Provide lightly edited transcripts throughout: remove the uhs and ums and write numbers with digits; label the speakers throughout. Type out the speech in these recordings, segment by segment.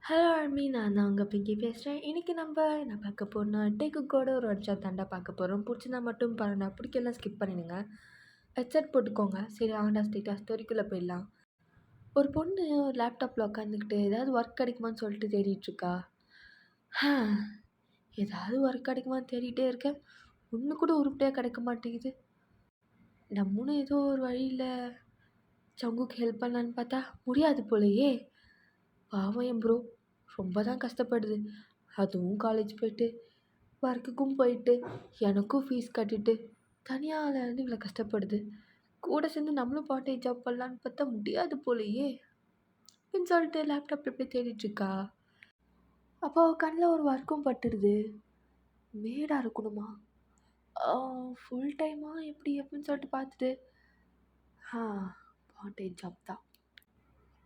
Speaker 1: Hello அர்மி, நான் தான் உங்கள் பிங்கி பேசுகிறேன். இன்றைக்கி என்ன பார்க்க போறோம்னா, டேக்குக்கோட ஒரு அடிச்சா தாண்டா பார்க்க போகிறோம். பிடிச்சிருந்தா மட்டும் பாருங்க, பிடிக்கலாம் ஸ்கிப் பண்ணிடுங்க. ஹெட்செட் போட்டுக்கோங்க. சரி ஆண்டா ஸ்ட்ரெயிட்டாக ஸ்டோரிக்குள்ளே போயிடலாம். ஒரு பொண்ணு ஒரு லேப்டாப்பில் உட்காந்துக்கிட்டு ஏதாவது ஒர்க் கிடைக்குமான்னு சொல்லிட்டு தேடிட்டுருக்கா. ஏதாவது ஒர்க் கிடைக்குமான்னு தேடிட்டே இருக்கேன். ஒன்று கூட உருப்படியாக கிடைக்க மாட்டேங்குது. நம்மளும் ஏதோ ஒரு வழியில் சங்குக்கு ஹெல்ப் பண்ணலான்னு பார்த்தா முடியாது போலையே. பாவம் என் ப்ரோ ரொம்ப தான் கஷ்டப்படுது. அதுவும் காலேஜ் போயிட்டு ஒர்க்குக்கும் போயிட்டு எனக்கும் ஃபீஸ் கட்டிட்டு தனியாக இருந்து இவ்வளோ கஷ்டப்படுது. கூட சேர்ந்து நம்மளும் பார்ட் டைம் ஜாப் பண்ணலான்னு பார்த்தா முடியாது போலையே அப்படின்னு சொல்லிட்டு லேப்டாப் எப்படி தேடிட்டுருக்கா. அப்போ கண்ணில் ஒரு ஒர்க்கும் பட்டுடுது. மேடாக இருக்கணுமா, ஃபுல் டைமாக எப்படி அப்படின்னு சொல்லிட்டு பார்த்துட்டு பார்ட் டைம் ஜாப் தான்.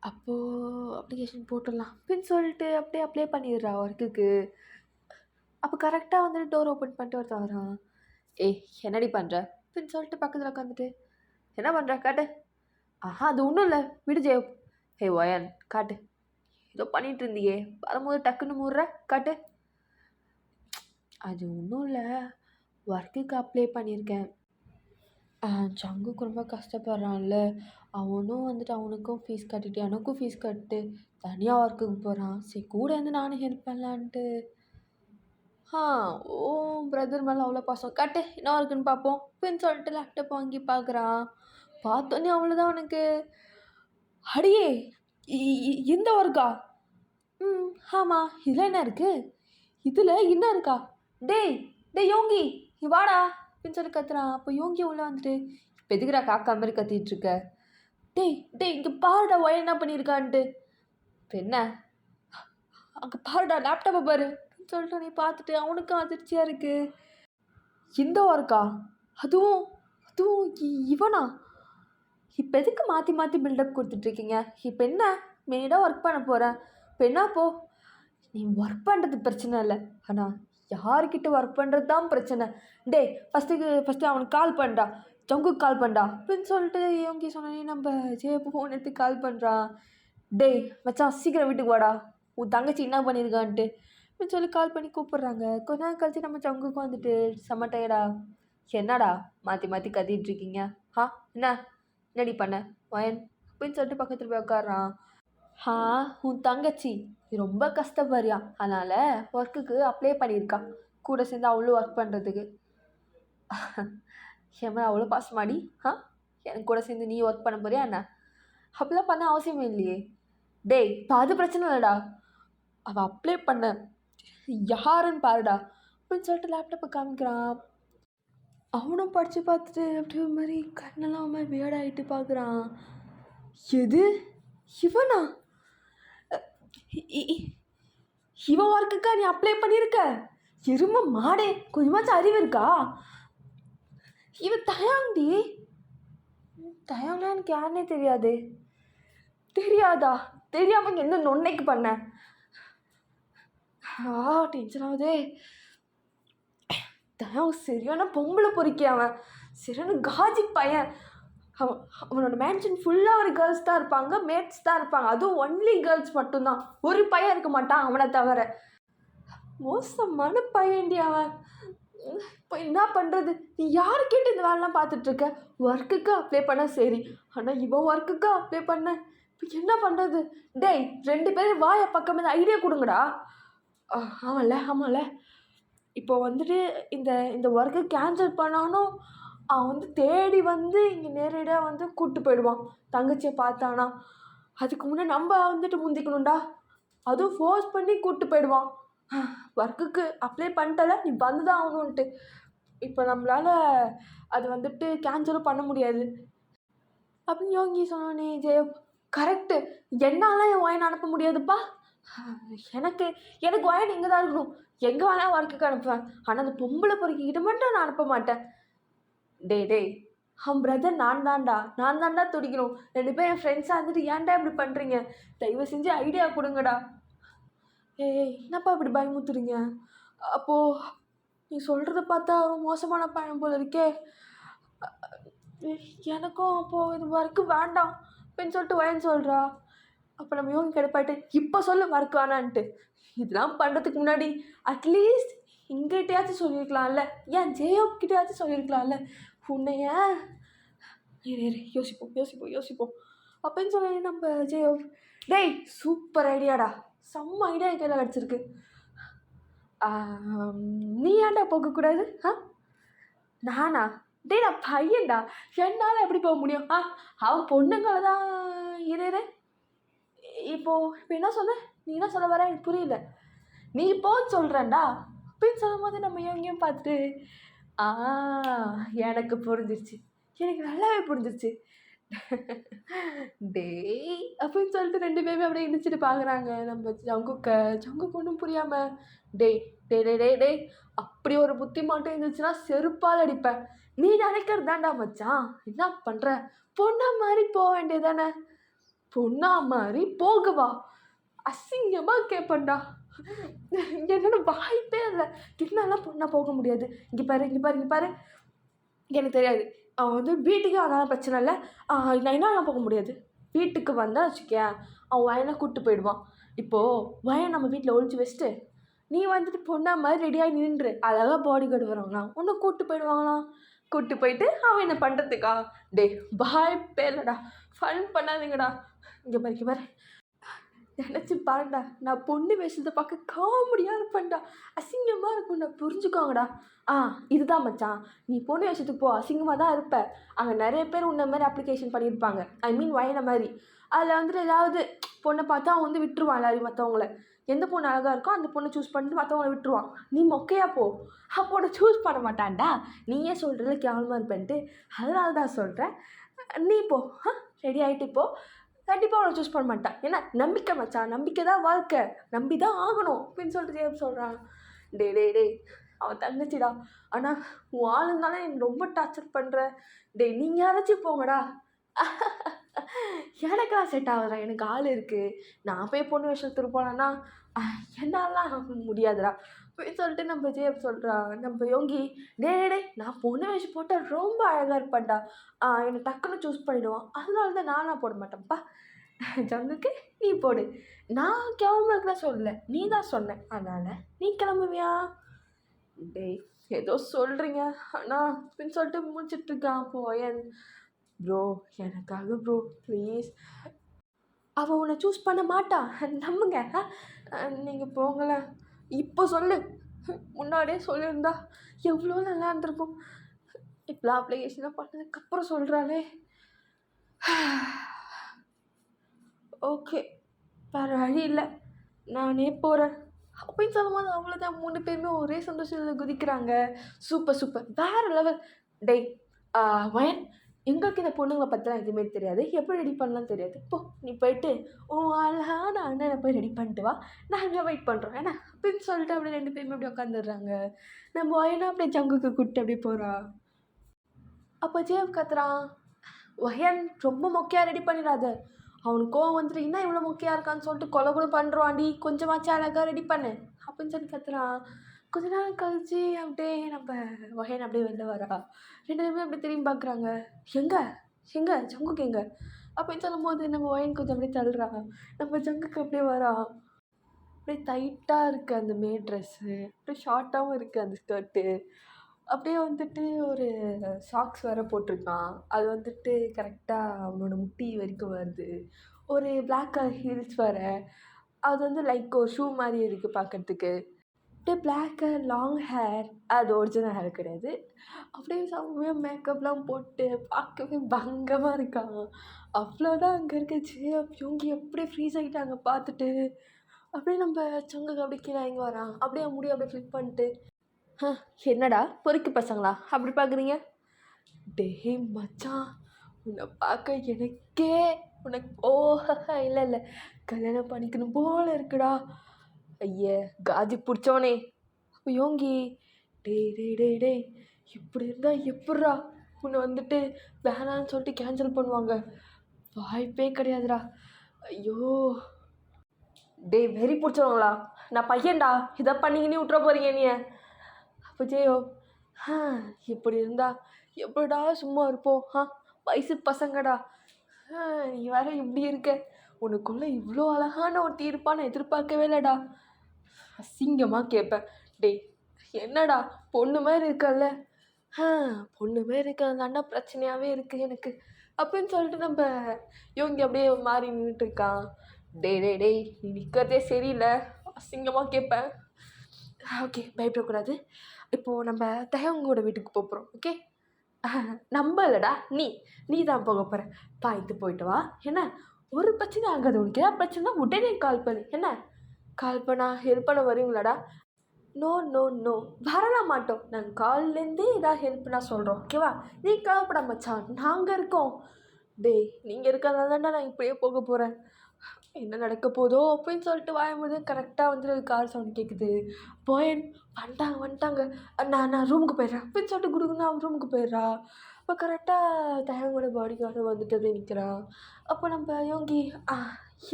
Speaker 1: அப்போது அப்ளிகேஷன் போட்டுடலாம் அப்படின்னு சொல்லிட்டு அப்படியே அப்ளை பண்ணிடுறா ஒர்க்குக்கு. அப்போ கரெக்டாக வந்துட்டு டோர் ஓப்பன் பண்ணிட்டு ஒருத்தன் வரான். ஏய் என்னடி பண்ணுற அப்படின்னு சொல்லிட்டு பக்கத்தில் உட்காந்துட்டு, என்ன பண்ணுற காட்டு. அது ஒன்றும் இல்லை விடு ஜெயோ. ஹே ஒயன் காட்டு, ஏதோ பண்ணிகிட்டு இருந்தியே வரும்போது டக்குன்னு மூடுற காட்டு. அது ஒன்றும் இல்லை, ஒர்க்குக்கு அப்ளை பண்ணியிருக்கேன். சங்குக்கு ரொம்ப கஷ்டப்படுறான்ல, அவனும் வந்துட்டு அவனுக்கும் ஃபீஸ் கட்டிட்டு எனக்கும் ஃபீஸ் கட்டு தனியாக ஒர்க்குக்கு போகிறான். சரி கூட இருந்து நானும் ஹெல்ப் பண்ணலான்ட்டு. ஓ பிரதர் மேலே அவ்வளோ பாசம் காட்டு, என்ன ஒர்க்குன்னு பார்ப்போம் அப்படின்னு சொல்லிட்டு லேப்டாப் வாங்கி பார்க்குறான். பார்த்தோன்னே அவ்வளோதான் அவனுக்கு. அடியே இந்த ஒர்க்கா? ஆமாம், இதில் என்ன இருக்குது, இதில் என்ன இருக்கா? டேய் டேய் யோங்கி நீ வாடா அப்படின்னு சொல்லி கத்துறான். அப்போ யோங்கி உள்ள வந்துட்டு, இப்போ எதுக்குறா காக்கா மாதிரி கத்திட்டுருக்க? டேய் டேய் இங்கே பாருடா ஒய என்ன பண்ணியிருக்கான்ட்டு. இப்போ என்ன அங்கே பாருடா லேப்டாப்பை பாரு அப்படின்னு சொல்லிட்டு நீ பார்த்துட்டு அவனுக்கும் அதிர்ச்சியாக இருக்குது. இந்த ஒர்க்கா? அதுவும் அதுவும் இவனா? இப்போ எதுக்கு மாற்றி மாற்றி பில்டப் கொடுத்துட்ருக்கீங்க? இப்போ என்ன மெயினாக ஒர்க் பண்ண போகிறேன். இப்போ என்ன போ, நீ ஒர்க் பண்ணுறது பிரச்சனை இல்லை, ஆனால் யார்கிட்ட ஒர்க் பண்ணுறது தான் பிரச்சனை. டேய் ஃபஸ்ட்டு அவனுக்கு கால் பண்ணுறா, ஜங்குக்கு கால் பண்ணுறா அப்படின்னு சொல்லிட்டு இவங்க சொன்னே நம்ம ஜேபு ஃபோன் எடுத்து கால் பண்ணுறான். டேய் மச்சான் சீக்கிரம் வீட்டுக்கு வாடா, உன் தங்கச்சி என்ன பண்ணியிருக்கான்ட்டு அப்படின்னு சொல்லி கால் பண்ணி கூப்பிட்றாங்க. கொஞ்ச நாள் கழிச்சு நம்ம ஜங்குக்கு வந்துட்டு செம்ம டயர்டா. என்னடா மாற்றி மாற்றி கத்திட்டுருக்கீங்க? என்னடி பண்ண வயன் அப்படின்னு சொல்லிட்டு பக்கத்தில் போய் உட்காடுறான். உன் தங்கச்சி ரொம்ப கஷ்டப்படுறியா, அதனால் ஒர்க்குக்கு அப்ளை பண்ணியிருக்கா, கூட சேர்ந்து அவ்வளோ ஒர்க் பண்ணுறதுக்கு. என் மேலே அவ்வளோ பாசமாடி? எனக்கு கூட சேர்ந்து நீ ஒர்க் பண்ண போறியா என்ன? அப்படிலாம் பண்ண அவசியமே இல்லையே. டேய் இப்போ அது பிரச்சனை இல்லைடா, அவள் அப்ளை பண்ண யாருன்னு பாருடா அப்படின்னு சொல்லிட்டு லேப்டாப்பை காமிக்கிறான். அவனும் படித்து பார்த்துட்டு அப்படி ஒரு மாதிரி கண்ணெல்லாம் மாதிரி வேடாகிட்டு பார்க்குறான். எது இவனா? இவன் ஒர்க்குக்கா நீ அப்ளை பண்ணியிருக்க? எரும மாடே, கொஞ்சமாச்சும் அறிவு இருக்கா? இவன் தயாங்டி. தயாங்னா எனக்கு யாருன்னே தெரியாது. தெரியாதா? தெரியாமல் எந்த நொன்னைக்கு பண்ண? டென்ஷன் ஆகுதே. தயாங் சரியான பொம்பளை பொறுக்கி, அவன் சரியான காஜி பையன். அவனோட மேன்ஷன் ஃபுல்லாக ஒரு கேர்ள்ஸ் தான் இருப்பாங்க, மேட்ஸ் தான் இருப்பாங்க, அதுவும் ஒன்லி கேர்ள்ஸ் மட்டும்தான், ஒரு பையன் இருக்க மாட்டான் அவனை தவிர. மோசமான பையன்டி அவன். இப்போ என்ன பண்ணுறது? நீ யாரை கேட்டு இந்த வேலைலாம் பார்த்துட்ருக்க? ஒர்க்குக்கு அப்ளை பண்ண சரி, ஆனால் இவன் ஒர்க்குக்கு அப்ளை பண்ண இப்போ என்ன பண்ணுறது? டேய் 2 பேரும் வாயை பக்கம் இந்த ஐடியா கொடுங்கடா. ஆமாம்ல இப்போ வந்துட்டு இந்த ஒர்க்கை கேன்சல் பண்ணாலும் அவன் வந்து தேடி வந்து இங்கே நேரடியாக வந்து கூப்பிட்டு போயிடுவான் தங்கச்சியை பார்த்தானா. அதுக்கு முன்னே நம்ம வந்துட்டு முந்திக்கணும்டா, அதுவும் ஃபோர்ஸ் பண்ணி கூப்பிட்டு போயிடுவான். ஒர்க்குக்கு அப்ளை பண்ணிட்டல, நீ வந்து தான் ஆகணுன்ட்டு. இப்போ நம்மளால் அது வந்துட்டு கேன்சலும் பண்ண முடியாது அப்படின்னு யோகி சொன்னோன்னே ஜெய கரெக்டு, என்னாலாம் என் ஒயன் அனுப்ப முடியாதுப்பா. எனக்கு ஒயன் இங்கே தான் இருக்கணும், எங்கே வேணால் ஒர்க்குக்கு அனுப்புவேன், ஆனால் அந்த பொம்பளை பொறுக்கிக்கிட்ட மட்டும் நான் அனுப்ப மாட்டேன். டேய் அவன் பிரதர் நான் தான்டா துடிக்கணும். 2 பேரும் என் ஃப்ரெண்ட்ஸாக இருந்துட்டு ஏன்டா இப்படி பண்ணுறீங்க? தயவு செஞ்சு ஐடியா கொடுங்கடா. ஏய் என்னப்பா இப்படி பயமுத்துறீங்க? அப்போது நீ சொல்கிறத பார்த்தா அவன் மோசமான பையன் போல இருக்கே. எனக்கும் அப்போது இது ஒர்க்கு வேண்டாம் அப்படின்னு சொல்லிட்டு வயன் சொல்கிறா. அப்போ நம்ம யோகி கடுப்பாயிட்டு இப்போ சொல்லு ஒர்க் வேணான்ட்டு. இதெல்லாம் பண்ணுறதுக்கு முன்னாடி அட்லீஸ்ட் இங்கிட்டையாச்சும் சொல்லியிருக்கலாம்ல, ஏன் ஜேயோக்கிட்டையாச்சும் சொல்லியிருக்கலாம்ல. உன்னைய யோசிப்போம் அப்படின்னு சொல்லி நம்ம ஜேயோ, டேய் சூப்பர் ஐடியாடா, செம்ம ஐடியா கையில் கிடச்சிருக்கு, நீ ஏன்டா போகக்கூடாது? நானா? டேய் நான் பையன்டா, என்னால் எப்படி போக முடியும்? அவன் பொண்ணுங்களை தான் இரு இப்போ என்ன சொன்ன? நீ என்ன சொல்ல வர எனக்கு புரியல. நீ போன்னு சொல்கிறேன்டா அப்படின்னு சொல்லும் போது நம்ம எங்கேயும் பார்த்துட்டு எனக்கு புரிஞ்சிருச்சு, எனக்கு நல்லாவே புரிஞ்சிருச்சு. டேய் அப்படின்னு சொல்லிட்டு 2 பேருமே அப்படியே இடிச்சிட்டு பார்க்குறாங்க நம்ம ஜங்குக்கு ஒன்றும் புரியாமல். டேய் டே டே டே டே அப்படி ஒரு புத்தி மட்டும் இருந்துச்சுன்னா செருப்பால் அடிப்பேன். நீ நினைக்கிறது தான்டா மச்சான், என்ன பண்ணுற? பொண்ணா மாதிரி போக வேண்டியதானே. பொண்ணா மாதிரி போகவா? அசிங்கமாக கேட்பேன்டா. என்னோட வாய்ப்பே இல்லை, என்னெல்லாம் பொண்ணாக போக முடியாது. இங்கே பாரு எனக்கு தெரியாது. அவன் வந்து வீட்டுக்கே வந்தாலும் பிரச்சனை இல்லை, நான் என்னெல்லாம் போக முடியாது. வீட்டுக்கு வந்தால் வச்சுக்கேன் அவன் வயனை கூப்பிட்டு போயிடுவான். இப்போது வயன் நம்ம வீட்டில் ஒழிச்சு வச்சுட்டு நீ வந்துட்டு பொண்ணா மாதிரி ரெடியாகி நின்று அழகாக பாடி கார்டு வருவாங்களாம், ஒன்று கூப்பிட்டு போயிடுவாங்களாம். கூப்பிட்டு போயிட்டு அவன் என்ன பண்ணுறதுக்கா? டே வாய்ப்பே இல்லைடா, ஃபன் பண்ணாதீங்கடா. இங்கே பாரு நினச்சி பாருடா, நான் பொண்ணு வேஷத்தை பார்க்க காமெடியாக இருப்பேன்டா, அசிங்கமாக இருக்கும்டா, புரிஞ்சுக்கோங்கடா. இதுதான் மச்சான், நீ பொண்ணு வேஷத்துக்கு போ, அசிங்கமாக தான் இருப்ப. அங்கே நிறைய பேர் உன்ன மாதிரி அப்ளிகேஷன் பண்ணியிருப்பாங்க, ஐ மீன் வயனை மாதிரி. அதில் வந்துட்டு ஏதாவது பொண்ணை பார்த்தா அவன் வந்து விட்டுருவான் எல்லாரையும், மற்றவங்கள. எந்த பொண்ணு அழகாக இருக்கோ அந்த பொண்ணை சூஸ் பண்ணிட்டு மற்றவங்கள விட்டுருவான். நீ மொக்கையா போ, அப்போ சூஸ் பண்ண மாட்டான்டா. நீயே சொல்கிறதுல கேவலமாக இருப்பேன்ட்டு, அதனால தான் சொல்கிறேன். நீ போ, ரெடி ஆகிட்டு போ, கண்டிப்பாக அவனை சூஸ் பண்ண மாட்டான். ஏன்னா நம்பிக்கை மச்சான், நம்பிக்கை தான் வாழ்க்கை, நம்பி தான் ஆகணும் அப்படின்னு சொல்லிட்டு ஜேம் சொல்கிறான். டே அவன் தங்கச்சிடா, ஆனால் உன் ஆளுனால எனக்கு ரொம்ப டார்ச்சர் பண்ணுற. நீங்கள் யாராச்சும் போங்கடா. எனக்கெல்லாம் செட் ஆகுதுடா, எனக்கு ஆள் இருக்குது, நான் போய் பொண்ணு விஷயத்துக்கு போனான்னா என்னாலாம் முடியாதுடா அப்படின்னு சொல்லிட்டு நம்ம ஜேப் சொல்கிறா. நம்ம யோகி, டே நான் பொண்ணு வேஷம் போட்டால் ரொம்ப அழகாக இருப்பேன்டா, என்னை டக்குன்னு சூஸ் பண்ணிவிடுவான், அதனால தான் நானாக போட மாட்டேன்ப்பா. ஜங்குக்கு நீ போடு, நான் கிளம்புறதுலாம் சொல்லலை, நீ தான் சொன்ன, அதனால் நீ கிளம்புவியா? டேய் ஏதோ சொல்கிறீங்க ஆனால் அப்படின்னு சொல்லிட்டு முடிச்சிட்ருக்கான் போயன். ப்ரோ எனக்காக ப்ரோ ப்ளீஸ், அவள் உன்னை சூஸ் பண்ண மாட்டா, நம்புங்க. நீங்கள் போங்களேன், இப்போ சொல்லு, முன்னாடியே சொல்லியிருந்தா எவ்வளோ நல்லா இருந்திருக்கும். இப்போலாம் அப்ளிகேஷனாக பண்ணதுக்கப்புறம் சொல்கிறாளே. ஓகே வேறு வழி இல்லை, நானே போகிறேன் அப்படின்னு சொல்லும்போது அவ்வளோதான். 3 பேருமே ஒரே சந்தோஷத்தில் குதிக்கிறாங்க. சூப்பர் வேறு லெவல். டேய் வயன், எங்களுக்கு இந்த பொண்ணுங்களை பற்றிலாம் எதுவுமே தெரியாது, எப்படி ரெடி பண்ணலாம் தெரியாது. இப்போ நீ போயிட்டு அழகான அண்ணனை போய் ரெடி பண்ணிட்டு வா, நாங்கள் வெயிட் பண்ணுறோம் ஏன்னா அப்படின்னு சொல்லிட்டு அப்படியே 2 பேருமே அப்படி உட்காந்துடுறாங்க. நம்ம வயனா அப்படியே ஜங்குக்கு கூப்பிட்டு அப்படியே போகிறா. அப்போ ஜேவ் கத்துறான், வயன் ரொம்ப மொக்கையாக ரெடி பண்ணிடாத, அவனுக்கு கோவம் வந்துட்டு என்ன இவ்வளோ மொக்கையாக இருக்கான்னு சொல்லிட்டு கொலை கூட பண்ணுறான்டி, கொஞ்சமாச்சும் அழகாக ரெடி பண்ணு அப்படின்னு சொல்லி கத்துறான். கொஞ்ச நேரம் கழிச்சு அப்படியே நம்ம வகையன் அப்படியே வெளில வரா. 2 பேருமே அப்படி திரும்பி பார்க்குறாங்க, எங்கே ஜங்குக்கு எங்கே அப்படின்னு சொல்லும்போது நம்ம வயன் கொஞ்சம் அப்படியே தள்ளுறா. நம்ம ஜங்குக்கு அப்படியே வரா. அப்படியே டைட்டாக இருக்குது அந்த மே ட்ரெஸ்ஸு, அப்படியே ஷார்ட்டாகவும் இருக்குது அந்த ஸ்கர்ட்டு. அப்படியே வந்துட்டு ஒரு சாக்ஸ் வேறு போட்டிருக்கான், அது வந்துட்டு கரெக்டாக அவனோட முட்டி வரைக்கும் வருது. ஒரு பிளாக் கலர் ஹீல்ஸ் வேறு, அது வந்து லைக் ஒரு ஷூ மாதிரி இருக்குது பார்க்குறதுக்கு. அப்படியே பிளாக் கலர் லாங் ஹேர், அது ஒரிஜினல் ஹேர் கிடையாது. அப்படியே செம்மையாக மேக்கப்லாம் போட்டு பார்க்கவே பங்கமாக இருக்காங்க. அவ்வளோதான் அங்கே இருக்க யோகி அப்படியே ஃப்ரீஸ் ஆகிட்டாங்க பார்த்துட்டு. அப்படியே நம்ம சங்குக்கு அப்படியே கீழே இறங்கி வரான். அப்படியே முடியும் அப்படியே ஃப்ளிப் பண்ணிட்டு, என்னடா பொறுக்கி பசங்களா அப்படி பார்க்குறீங்க? டேய் மச்சான், உன்னை பார்க்க எனக்கே உனக்கு இல்லை கல்யாணம் பண்ணிக்கணும் போல இருக்குடா. ஐயே காஜி பிடிச்சவனே. அப்போ யோங்கி, டேய் இப்படி இருந்தால் எப்பட்றா உன்னை வந்துட்டு வேணான்னு சொல்லிட்டு கேன்சல் பண்ணுவாங்க, வாய்ப்பே கிடையாதுடா. ஐயோ டேய் வெறி பிடிச்சவங்களா, நான் பையன்டா, இதை பண்ணிக்கினே விட்டுற போகிறீங்க நீ. அப்போ ஜெயோ, இப்படி இருந்தா எப்படிடா சும்மா இருப்போம், வயசு பசங்கடா, நீ வேற இப்படி இருக்க, உனக்குள்ளே இவ்வளோ அழகான ஒரு தீர்ப்பாக எதிர்பார்க்கவே இல்லைடா. அசிங்கமாக கேட்பேன். டேய் என்னடா பொண்ணு மாதிரி இருக்கல்ல. ஆ பொண்ணு மாதிரி இருக்கிறது பிரச்சனையாகவே இருக்குது எனக்கு அப்படின்னு சொல்லிட்டு நம்ம இவங்க அப்படியே மாறி நின்றுட்டு இருக்கான். டேய் டேய் டேய் நீ நிற்கிறதே சரியில்லை. அசிங்கமாக கேட்பேன். ஓகே பயப்படக்கூடாது. இப்போது நம்ம தயவங்களோட வீட்டுக்கு போகிறோம். ஓகே நம்ப இல்லைடா நீ தான் போக போகிற. பாய்த்து போயிட்டு வா. என்ன ஒரு பிரச்சனை ஆகாது உனக்கு. ஏதாவது பிரச்சனை உடனே கால் பண்ணு. என்ன கால் பண்ணா ஹெல்ப் பண்ண வருவீங்களாடா? நோ நோ நோ வரலாம் மாட்டோம். நாங்கள் கால்லேருந்தே ஏதாவது ஹெல்ப்னா சொல்கிறோம். ஓகேவா? நீ கவலைப்பட மச்சான், நாங்கள் இருக்கோம். டேய் நீங்கள் இருக்கிறதால தான்டா நான் இப்படியே போக போகிறேன். என்ன நடக்க போதோ அப்படின்னு சொல்லிட்டு வாயும்போது கரெக்டாக வந்துட்டு கார் சவுண்ட் கேட்குது. போயன் வந்துட்டாங்க. நான் ரூமுக்கு போயிடுறேன் அப்படின்னு சொல்லிட்டு குடுக்குன்னு அவன் ரூமுக்கு போயிடுறா. அப்போ கரெக்டாக தயங்கோட பாடி கார்டு வந்துட்டு அப்படியே நிற்கிறான். அப்போ நம்ம யோகி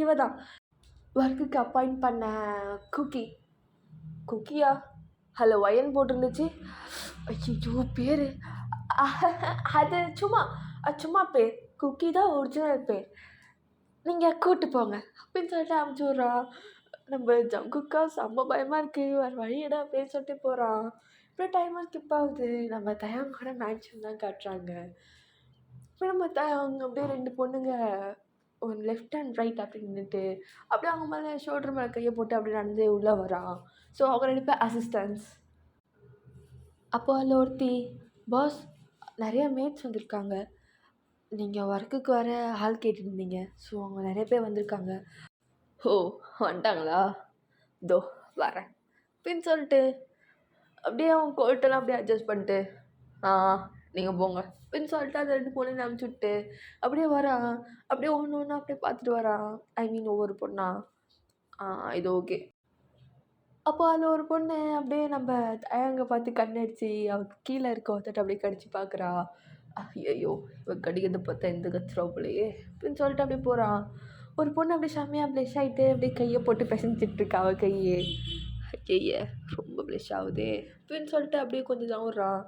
Speaker 1: இவ தான் ஒர்க்குக்கு அப்பாயிண்ட் பண்ண குக்கியா ஹலோ வயன் போட்டிருந்துச்சு. ஐயோ பேர் அது சும்மா பேர். குக்கி தான் ஒரிஜினல் பேர். நீங்கள் கூப்பிட்டு போங்க அப்படின்னு சொல்லிட்டு அமுச்சு விட்றான். நம்ம ஜங்குக்கா செம்ம பயமாக இருக்குது. வேறு வழியிட அப்படின்னு சொல்லிட்டு போகிறான். இப்போ டைமாக ஸ்கிப் ஆகுது. நம்ம தயங்கோட மேன்ஷன் தான் காட்டுறாங்க. இப்போ நம்ம அவங்க அப்படியே 2 பொண்ணுங்க ஒரு லெஃப்ட் அண்ட் ரைட் அப்படி நின்றுட்டு அப்படியே அவங்க மேலே ஷோல்டர் மேலே கையை போட்டு அப்படி நடந்து உள்ளே வரான். ஸோ அவங்க 2 பேர் அசிஸ்டன்ஸ். அப்போ அதில் ஒருத்தி பாஸ் நிறைய மேட்ஸ் வந்திருக்காங்க. நீங்கள் ஒர்க்குக்கு வர ஆள் கேட்டுருந்தீங்க. ஸோ அவங்க நிறைய பேர் வந்திருக்காங்க. ஓ வந்துட்டாங்களா? தோ வரேன் அப்படின்னு சொல்லிட்டு அப்படியே அவங்க கோல்ட்டெல்லாம் அப்படியே அட்ஜஸ்ட் பண்ணிட்டு நீங்கள் போங்க அப்படின்னு சொல்லிட்டு அதை 2 பொண்ணு அனுப்பிச்சி விட்டு அப்படியே வரான். அப்படியே ஒன்று ஒன்று அப்படியே பார்த்துட்டு வரான். ஐ மீன் ஒவ்வொரு பொண்ணா இது ஓகே. அப்போ அதில் ஒரு பொண்ணு அப்படியே நம்ம தயங்க பார்த்து கண்ணடிச்சு அவளுக்கு கீழே இருக்க ஒருத்தட்டு அப்படியே கடிச்சு பார்க்குறா. ஐயோ இவன் கடிக்கிறது பார்த்தா எந்த கத்துறா போலையே அப்படின்னு சொல்லிட்டு அப்படியே போகிறான். ஒரு பொண்ணு அப்படியே செம்மையாக ப்ளஷ் ஆகிட்டு அப்படியே கையை போட்டு பிசைஞ்சிட்ருக்கா. அவள் கையை ரொம்ப ப்ளஷ் ஆகுதே அப்படின்னு சொல்லிட்டு அப்படியே கொஞ்சம் தான் விட்றான்.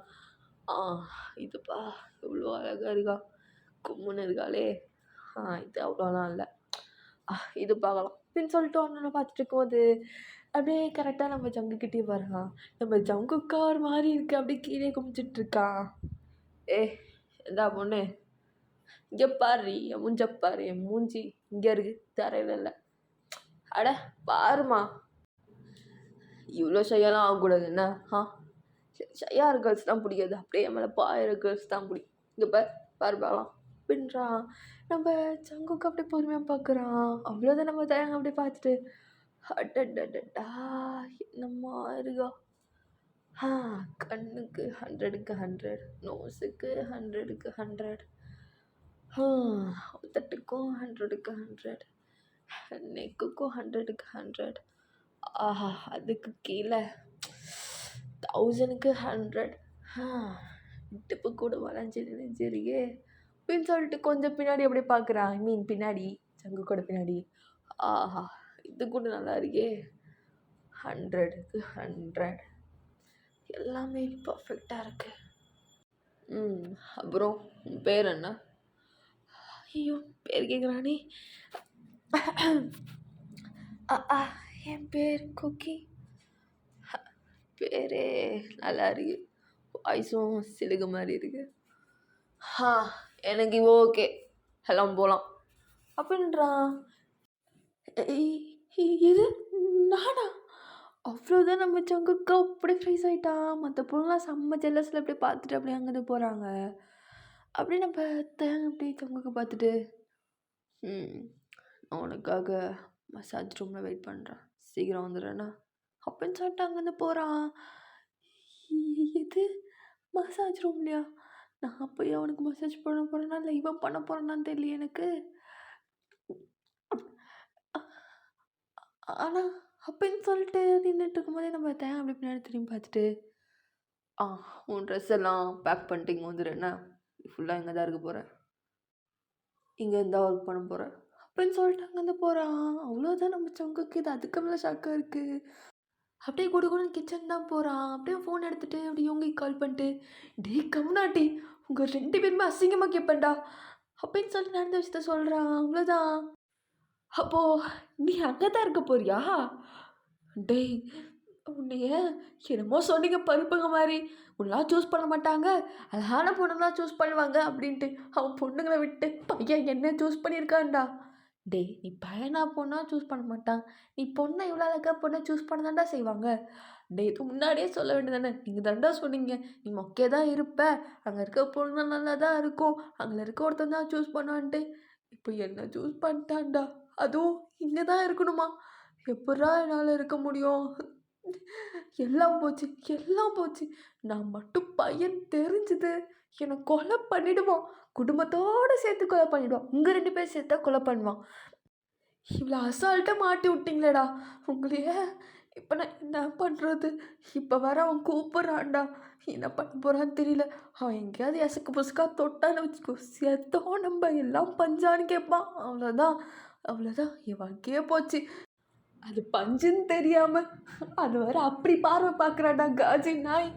Speaker 1: இதுப்பா இவ்வளோ அழகாக இருக்கா, கும்முன்னு இருக்காளே. இது அவ்வளோலாம் இல்லை, இது பார்க்கலாம் அப்படின்னு சொல்லிட்டு ஒன்று பார்த்துட்டு இருக்கும்போது அப்படியே கரெக்டாக நம்ம ஜங்குக்கிட்டே வரான். நம்ம ஜங்குக்கா ஒரு மாதிரி இருக்குது. அப்படியே கீழே குமிச்சிட்ருக்கான். எந்தா பொண்ணு இங்கே பாரு, என் மூஞ்சப்பாரு. என் மூஞ்சி இங்கே இருக்குது, தரையில் இல்லை. அட பாருமா, இவ்வளோ ஷையெல்லாம் ஆகக்கூடாது. என்ன ஷையாக கேர்ள்ஸ் தான் பிடிக்காது. அப்படியே மேலே பாயிற கேர்ள்ஸ் தான் பிடிக்கும். இங்கே பாரு பார்க்கலாம் அப்படின்றான். நம்ம ஜங்குக்கு அப்படியே பொறுமையாக பார்க்குறான். அவ்வளோதான் நம்ம தயங்க அப்படியே பார்த்துட்டு அடடடா என்னம்மா இருக்கா. கண்ணுக்கு 100க்கு 100, நோஸுக்கு 100க்கு 100, உதட்டுக்கும் 100க்கு 100, நெக்குக்கும் 100க்கு 100. அதுக்கு கீழே 1000க்கு 100. இடுப்பு கூட வளைஞ்சி நினைஞ்சிருக்கே அப்படின்னு சொல்லிட்டு கொஞ்சம் பின்னாடி அப்படியே பார்க்குறான். ஐ மீன் பின்னாடி சங்கு கூட பின்னாடி. இது கூட நல்லா இருக்கே. 100க்கு 100 எல்லாமே பர்ஃபெக்டாக இருக்கு. அப்புறம் உன் பேர் என்ன? ஐயோ பேர் கேட்குறானே. என் பேர் குக்கி. பேரே நல்லா இருக்கு, வாய்ஸும் சிலுகு மாதிரி இருக்கு. எனக்கு ஓகே எல்லாம் போகலாம் அப்படின்றான். இது நானா? அவ்வளோதான் நம்ம சங்குக்கா அப்படி ஃப்ரீஸ் ஆகிட்டான். மற்ற பொண்ணுலாம் செம்ம ஜெல்லஸில் அப்படியே பார்த்துட்டு அப்படியே அங்கேருந்து போகிறாங்க. அப்படியே நம்ம தேங்க அப்படியே சங்குக்கு பார்த்துட்டு நான் உனக்காக மசாஜ் ரூமில் வெயிட் பண்ணுறேன், சீக்கிரம் வந்துடுறேண்ணா அப்படின்னு சொல்லிட்டு அங்கேருந்து போகிறான். இது மசாஜ் ரூம்லையா? நான் போய் அவனுக்கு மசாஜ் பண்ண போகிறேன்னா இல்லை இவன் பண்ண போகிறேன்னான்னு தெரியல எனக்கு. ஆனால் அப்படின்னு சொல்லிட்டு நின்றுட்டு இருக்கும்போதே நம்ம தேன் அப்படி பின்னாடி திரும்பி பார்த்துட்டு உன் ட்ரெஸ் எல்லாம் பேக் பண்ணிட்டு இங்கே வந்துடுறேண்ணா, ஃபுல்லாக இங்கே தான் இருக்க போகிறேன், இங்கே இருந்தால் ஒர்க் பண்ண போகிறேன் அப்படின்னு சொல்லிட்டு அங்கேருந்து போகிறான். அவ்வளோதான் நம்ம சங்குக்கு இது அதுக்கு மேலே ஷாக்காக இருக்குது. அப்படியே கூட கிச்சன் தான் போகிறான். அப்படியே ஃபோன் எடுத்துகிட்டு அப்படியே இவங்க கால் பண்ணிட்டு டே கம்னாட்டி உங்கள் 2 பேருமே அசிங்கமாக கேட்பேன்டா அப்படின்னு சொல்லிட்டு நடந்த விஷயத்த சொல்கிறான். அவ்வளோதான். அப்போது நீ அங்கே தான் இருக்க போறியா? டேய் உன்னைய என்னமோ சொன்னீங்க பருப்புங்க மாதிரி, உன்னெலாம் சூஸ் பண்ண மாட்டாங்க, அழகான பொண்ணுலாம் சூஸ் பண்ணுவாங்க அப்படின்ட்டு. அவன் பொண்ணுங்களை விட்டு பையன் என்ன சூஸ் பண்ணியிருக்கான்டா. டேய் நீ பையனா பொண்ணா சூஸ் பண்ண மாட்டான், நீ பொண்ணை இவ்வளோ அழகா பொண்ணை சூஸ் பண்ண தான்டா செய்வாங்க. டேய் இது முன்னாடியே சொல்ல வேண்டியதானே, நீங்கள் தான்டா சொன்னீங்க நீ மொக்கையாக தான் இருப்ப, அங்கே இருக்க பொண்ணு நல்லா தான் இருக்கும், அங்கே இருக்க ஒருத்தன் தான் சூஸ் பண்ணுவான்ட்டு. இப்போ என்ன சூஸ் பண்ணிட்டான்டா, அதுவும் இங்கே தான் இருக்கணுமா? எப்பட்றா என்னால் இருக்க முடியும்? எல்லாம் போச்சு, எல்லாம் போச்சு. நான் மட்டும் பையன் தெரிஞ்சுது என்னை கொலை பண்ணிடுவான், குடும்பத்தோடு சேர்த்து கொலை பண்ணிடுவான், உங்கள் 2 பேர் சேர்த்தா கொலை பண்ணுவான். இவ்வளோ அசால்ட்டாக மாட்டி விட்டீங்களேடா உங்களைய. இப்போ நான் என்ன பண்ணுறது? இப்போ வேற அவன் கூப்பிட்றான்டா, என்ன பண்ண போகிறான்னு தெரியல. அவன் எங்கேயாவது எசக்கு புசுக்கா தொட்டான்னு வச்சுக்கோ, செத்தோம் நம்ம, எல்லாம் பஞ்சான்னு கேட்பான். அவ்வளோதான், அவ்வளோதான், என் வாழ்க்கையே போச்சு. அது பஞ்சுன்னு தெரியாமல் அது வேற அப்படி பார்வை பார்க்குறாடா காஜி நாய்.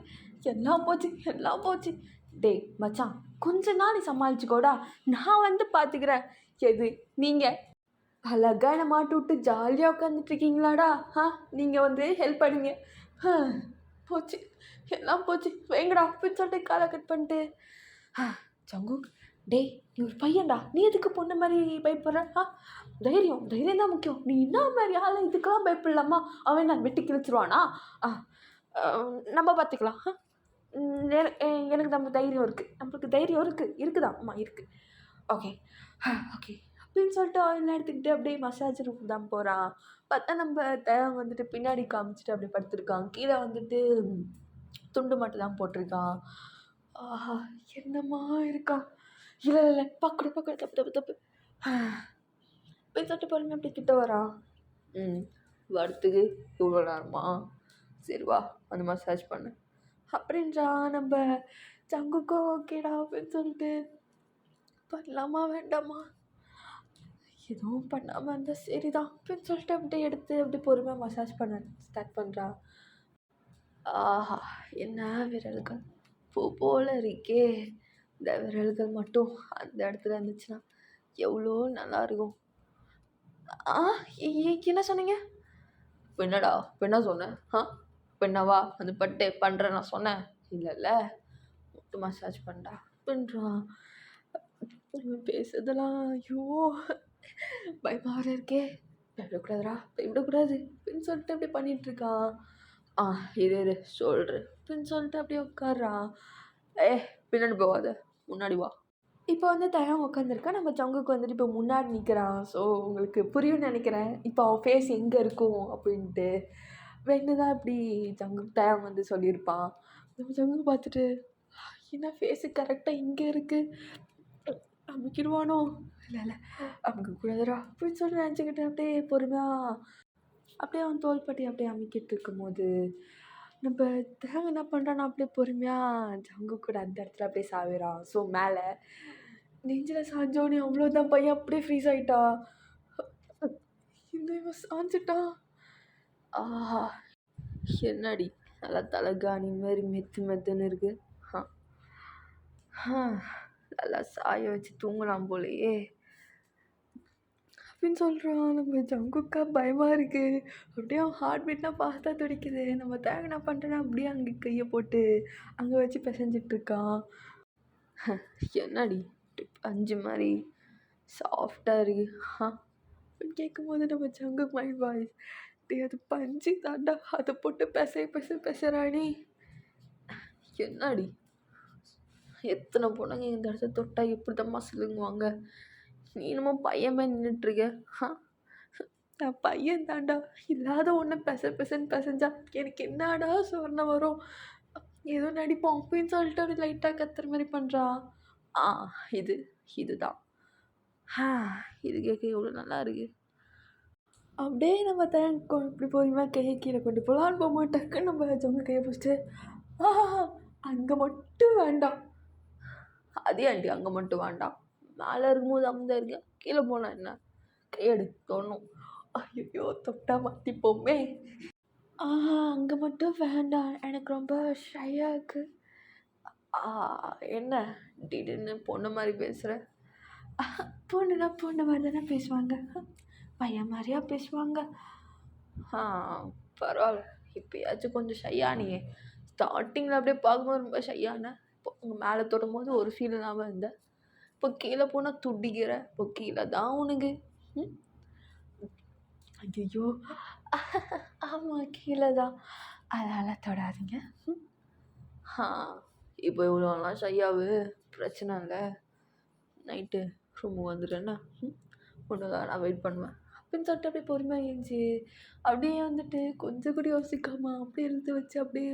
Speaker 1: எல்லாம் போச்சு, எல்லாம் போச்சு. டேய் மச்சான் கொஞ்ச நாள் நீ சமாளிச்சுக்கோடா, நான் வந்து பார்த்துக்கிறேன். எது நீங்கள் அழகா என்னை மாட்டி விட்டு ஜாலியாக உட்காந்துட்ருக்கீங்களாடா? நீங்கள் வந்து ஹெல்ப் பண்ணுங்க. போச்சு, எல்லாம் போச்சு, வைங்கடா அப்படின்னு சொல்லிட்டு காலை கட் பண்ணிட்டு. ஜங்குக் டேய் நீ ஒரு பையன்டா, நீ எதுக்கு பொண்ணு மாதிரி பயப்படுற? தைரியம், தைரியம் தான் முக்கியம். நீ என்ன மாதிரி ஆளை இதுக்கெல்லாம் பயப்படலாமா? அவன் நான் வெட்டி கிழிச்சிருவானா? நம்ம பார்த்துக்கலாம். எனக்கு நம்ம தைரியம் இருக்குது, நம்மளுக்கு தைரியம் இருக்குதா? ஆமாம் இருக்குது. ஓகே ஓகே அப்படின்னு சொல்லிட்டு ஆயில் எடுத்துக்கிட்டு அப்படியே மசாஜ் ரூம் தான் போகிறான். பார்த்தா நம்ம தேவன் வந்துட்டு பின்னாடி காமிச்சிட்டு அப்படியே படுத்துருக்கான். கீழே வந்துட்டு துண்டு மட்டும் தான் போட்டிருக்கான். ஆஹா என்னம்மா இருக்கான். இல்லை இல்லை பார்க்கணும் தப்பு போய் தொட்டு பாருங்க அப்படி கிட்ட வரான். வரத்துக்கு இவ்வளோ நேரமா? சரி வா அந்த மசாஜ் பண்ணு அப்படின்றான். நம்ம ஜங்குக்கோ ஓகேடா அப்படின்னு சொல்லிட்டு பண்ணலாமா வேண்டாமா, எதுவும் பண்ணாமல் இருந்தால் சரிதான் அப்படின்னு சொல்லிட்டு அப்படியே எடுத்து அப்படி பொறுமையாக மசாஜ் பண்ண ஸ்டார்ட் பண்ணுறான். ஆஹா என்ன விரல்கள், பூ போல் இருக்கே. இந்த விரல்கள் மட்டும் அந்த இடத்துல இருந்துச்சுன்னா எவ்வளோ நல்லா இருக்கும். என்ன சொன்னீங்க? பெண்ணடா பெண்ணா சொன்னேன். பெண்ணாவா அந்த பட்டு பண்ணுறேன் நான் சொன்னேன் இல்லைல்ல, மட்டும் மசாஜ் பண்ணடா பண்ணுறான். பேசுறதெல்லாம் ஐயோ பயமாக இருக்கே, பயப்படக்கூடாதுடா பயப்படக்கூடாது அப்படின்னு சொல்லிட்டு அப்படியே பண்ணிகிட்ருக்கான். இரு சொல்கிறேன் அப்படின்னு சொல்லிட்டு அப்படியே உட்காடுறான். பின்னாடி போகாத முன்னாடி வா. இப்போ வந்து தயான் உட்காந்துருக்கா, நம்ம ஜங்குக்கு வந்துட்டு இப்போ முன்னாடி நிற்கிறான். ஸோ உங்களுக்கு புரியும்னு நினைக்கிறேன் இப்போ அவன் ஃபேஸ் எங்கே இருக்கும் அப்படின்ட்டு. வேணு தான் இப்படி தயான் வந்து சொல்லியிருப்பான். நம்ம ஜங்குக்கு பார்த்துட்டு என்ன ஃபேஸு கரெக்டாக இங்கே இருக்குது, அமுக்கிடுவானோ? இல்லை அமுக்க கூடாதுடா அப்படின்னு சொல்லி நினச்சிக்கிட்டு அப்படியே பொறுமையாக அப்படியே அவன் தோள்பட்டி அப்படியே அமுக்கிட்டு இருக்கும்போது நம்ம தேங்க என்ன பண்ணுறான்னா அப்படியே பொறுமையாக ஜங்கு கூட அந்த இடத்துல அப்படியே சாவிறான். ஸோ மேலே நெஞ்சில் சாஞ்சோடனே அவ்வளோதான், பையன் அப்படியே ஃப்ரீஸ் ஆகிட்டா. இந்த இவன் சாஞ்சிட்டான். ஆஹா என்னடி நல்லா தலகாணி மாதிரி மெத்துன்னு இருக்கு. நல்லா சாய வச்சு தூங்கலாம் போலையே அப்படின்னு சொல்கிறான். நம்ம ஜங்குக்கா பயமாக இருக்குது. அப்படியே அவன் ஹார்ட் பீட்லாம் பார்த்தா துடிக்குது. நம்ம தேங்க என்ன பண்ணுறேன்னா அப்படியே அங்கே கையை போட்டு அங்கே வச்சு பிசைஞ்சிட்ருக்கான். என்னடி பஞ்சு மாதிரி சாஃப்டாக இருக்கு அப்படின்னு கேட்கும்போது நம்ம ஜங்கு மைண்ட் வாய்ஸ், அது பஞ்சு தாண்டா, அதை போட்டு பெசறானே. என்னடி எத்தனை பொண்ணுங்க இந்த இடத்த தொட்டால் எப்படி தான் சொல்லுங்குவாங்க, நீ என்னமோ பையன் நின்றுட்டுருக்க. நான் பையன் தாண்டா, இல்லாத ஒன்று பெசன்னு பெசஞ்சா எனக்கு என்னடா சொர்ணம் வரும், ஏதோ நடிப்போம் அப்படின்னு சொல்லிட்டு அப்படி லைட்டாக கத்துற மாதிரி பண்ணுறா. இதுதான் இது கேட்க எவ்வளோ நல்லா இருக்கு. அப்படியே நம்ம இப்படி பொறுமையாக கையை கீழே கொண்டு போகலான்னு போக மாட்டேக்குன்னு நம்ம ஜங்க கையை பிடிச்சிட்டு அங்கே மட்டும் வேண்டாம். அதே ஆண்டி அங்கே மட்டும் வேண்டாம், மேலே இருக்கும்போது அங்கே இருக்கேன், கீழே போனால் என்ன, கையெடு தோணும். ஐயோ தொட்டா மாட்டிப்போமே. அங்கே மட்டும் வேண்டாம், எனக்கு ரொம்ப ஷையாக இருக்குது. என்ன திடீர்னு பொண்ணு மாதிரி பேசுகிற? பொண்ணுனா பொண்ணு மாதிரி தானே பேசுவாங்க, பையன் மாதிரியா பேசுவாங்க. ஆ பரவாயில்ல, இப்போயாச்சும் கொஞ்சம் ஷையானியே. ஸ்டார்டிங்கில் அப்படியே பார்க்கும்போது ரொம்ப ஷையான, இப்போ உங்க மேலே தொடும்போது ஒரு ஃபீல் இல்லாமல் இருந்த, இப்போ கீழே போனால் துடிக்கிற, இப்போ கீழே தான் உனக்கு. ம் ஐயோ, ஆமாம் கீழே தான், அதனால் தொடாதீங்க. ஆ இப்போ இவ்வளோலாம் ஷையாவு பிரச்சனை இல்லை, நைட்டு ரூமுக்கு வந்துட்டேன்னா ஒன்றுதான் நான் வெயிட் பண்ணுவேன் அப்படின்னு சொல்லிட்டு அப்படியே பொறுமையாக ஏஞ்சி அப்படியே வந்துட்டு கொஞ்சம் கூட யோசிக்காம அப்படியே இழுத்து வச்சு அப்படியே